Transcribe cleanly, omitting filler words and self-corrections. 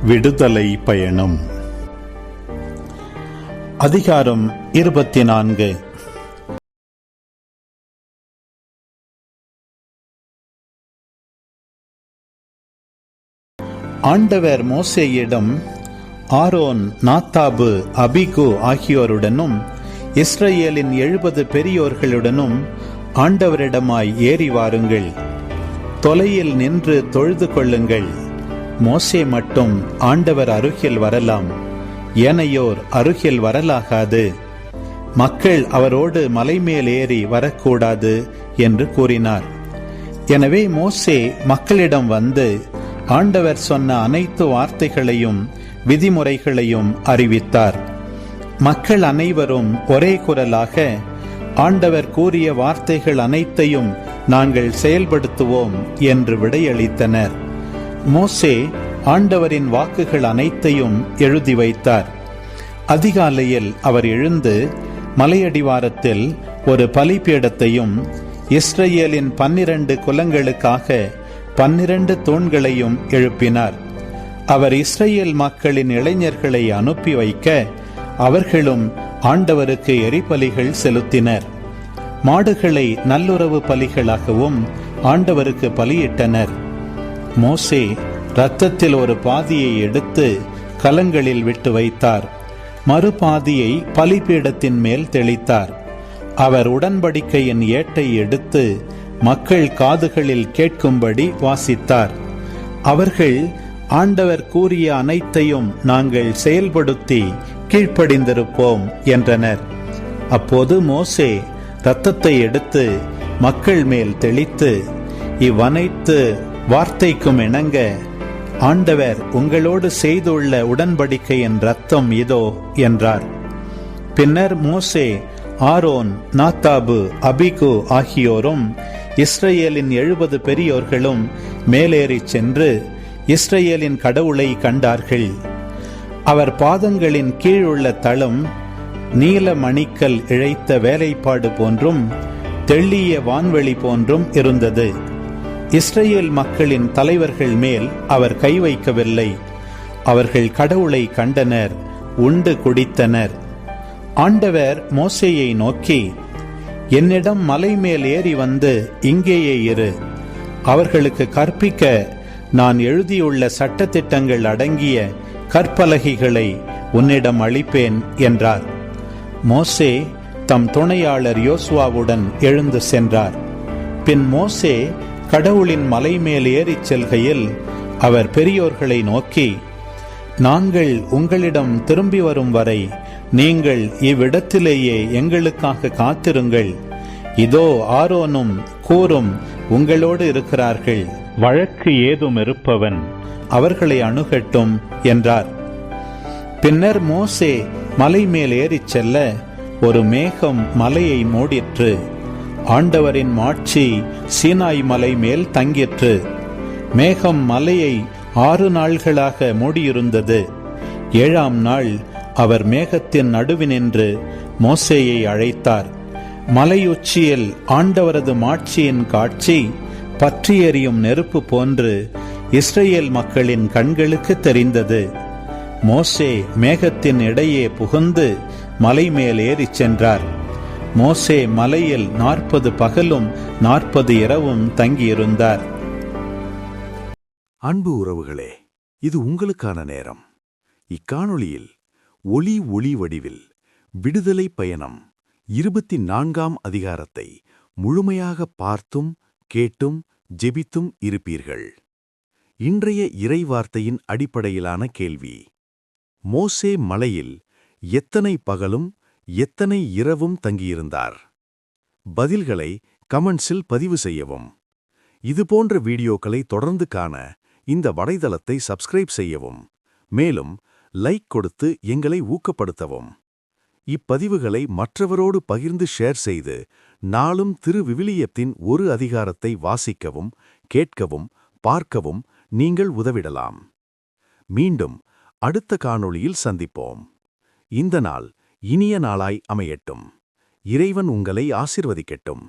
விடுதலை பயணம். அதிகாரம் 24. ஆண்டவர் மோசேயிடம், ஆரோன், நாத்தாபு, அபிகு ஆகியோருடனும் இஸ்ரவேலின் 70 பெரியோர்களுடனும் ஆண்டவரிடமாய் ஏறி வாருங்கள். தொலையில் நின்று தொழுது கொள்ளுங்கள். மோசே மட்டும் ஆண்டவர் அருகில் வரலாம், ஏனையோர் அருகில் வரலாகாது. மக்கள் அவரோடு மலைமேல் ஏறி வரக்கூடாது என்று கூறினார். எனவே மோசே மக்களிடம் வந்து ஆண்டவர் சொன்ன அனைத்து வார்த்தைகளையும் விதிமுறைகளையும் அறிவித்தார். மக்கள் அனைவரும் ஒரே குரலாக, ஆண்டவர் கூறிய வார்த்தைகள் அனைத்தையும் நாங்கள் செயல்படுத்துவோம் என்று விடையளித்தனர். மோசே ஆண்டவரின் வாக்குகள் அனைத்தையும் எழுதி வைத்தார். அதிகாலையில் அவர் எழுந்து மலையடிவாரத்தில் ஒரு பலிபீடத்தையும் இஸ்ரவேலின் 12 குலங்களுக்காக 12 தூண்களையும் எழுப்பினார். அவர் இஸ்ரவேல் மக்களின் இளைஞர்களை அனுப்பி வைக்க அவர்களும் ஆண்டவருக்கு எரிபலிகள் செலுத்தினர். மாடுகளை நல்லுறவு பலிகளாகவும் ஆண்டவருக்கு பலியிட்டனர். மோசே இரத்தத்தில் ஒரு பாதியை எடுத்து கலங்களில் விட்டு வைத்தார். மறுபாதியை பலிபீடத்தின் மேல் தெளித்தார். அவர் உடன்படிக்கையின் ஏட்டை எடுத்து மக்கள் காதுகளில் கேட்கும்படி வாசித்தார். அவர்கள், ஆண்டவர் கூறிய அனைத்தையும் நாங்கள் செயல்படுத்தி கீழ்ப்படிந்திருப்போம் என்றனர். அப்போது மோசே இரத்தத்தை எடுத்து மக்கள் மேல் தெளித்து, இவ்வனைத்து வார்த்தைக்கும் இணங்க ஆண்டவர் உங்களோடு செய்துள்ள உடன்படிக்கையின் இரத்தம் இதோ என்றார். பின்னர் மோசே, ஆரோன், நாத்தாபு, அபிகு ஆகியோரும் இஸ்ரவேலின் 70 பெரியோர்களும் மேலேறி சென்று இஸ்ரவேலின் கடவுளை கண்டார்கள். அவர் பாதங்களின் கீழுள்ள தளம் நீல மணிக்கல் இழைத்த வேலைப்பாடு போன்றும் தெள்ளிய வான்வெளி போன்றும் இருந்தது. இஸ்ரவேல் மக்களின் தலைவர்கள் மேல் அவர் கை வைக்கவில்லை. அவர்கள் கடவுளை கண்டனர், உண்டு குடித்தனர். ஆண்டவர் மோசேயை நோக்கி, என்னிடம் மலை மேல் ஏறி வந்து இங்கேயே இரு. அவர்களுக்கு கற்பிக்க நான் எழுதியுள்ள சட்டதிட்டங்கள் அடங்கிய கற்பலகைகளை உன்னிடம் அளிப்பேன் என்றார். மோசே தம் துணையாளர் யோசுவாவுடன் எழுந்து சென்றார். பின் மோசே கடவுளின் மலை மேல் ஏறிச் செல்கையில் அவர் பெரியோர்களை நோக்கி, நாங்கள் உங்களிடம் திரும்பி வரும் வரை நீங்கள் இவ்விடத்திலேயே எங்களுக்காக காத்திருங்கள். இதோ ஆரோனும் கூரும் உங்களோடு இருக்கிறார்கள். வழக்கு ஏதும் இருப்பவன் அவர்களை அணுகட்டும் என்றார். பின்னர் மோசே மலை மேல் ஏறிச் செல்ல ஒரு மேகம் மலையை மூடிற்று. ஆண்டவரின் மாட்சி சீனாய் மலை மேல் தங்கிற்று. மேகம் மலையை 6 நாள்களாக மூடியிருந்தது. 7ஆம் நாள் அவர் மேகத்தின் நடுவினின்று மோசேயை அழைத்தார். மலையுச்சியில் ஆண்டவரது மாட்சியின் காட்சி பற்றி எரியும் நெருப்பு போன்று இஸ்ரவேல் மக்களின் கண்களுக்கு தெரிந்தது. மோசே மேகத்தின் இடையே புகுந்து மலை மேல் ஏறிச் சென்றார். மோசே மலையில் 40 பகலும் 40 இரவும் தங்கியிருந்தார். அன்பு உறவுகளே, இது உங்களுக்கான நேரம். இக்காணொளியில் ஒளி வடிவில் விடுதலை பயணம் 24ஆம் அதிகாரத்தை முழுமையாக பார்த்தும் கேட்டும் ஜெபித்தும் இருப்பீர்கள். இன்றைய இறைவார்த்தையின் அடிப்படையிலான கேள்வி: மோசே மலையில் எத்தனை பகலும் எத்தனை இரவும் தங்கியிருந்தார்? பதில்களை கமெண்ட்ஸில் பதிவு செய்யவும். இதுபோன்ற வீடியோக்களை தொடர்ந்து காண இந்த வலைதளத்தை சப்ஸ்கிரைப் செய்யவும். மேலும் லைக் கொடுத்து எங்களை ஊக்கப்படுத்தவும். இப்பதிவுகளை மற்றவரோடு பகிர்ந்து ஷேர் செய்து நாளும் திருவிவிலியத்தின் ஒரு அதிகாரத்தை வாசிக்கவும், கேட்கவும், பார்க்கவும் நீங்கள் உதவிடலாம். மீண்டும் அடுத்த காணொளியில் சந்திப்போம். இந்த நாள் இனிய நாளாய் அமையட்டும். இறைவன் உங்களை ஆசீர்வதிக்கட்டும்.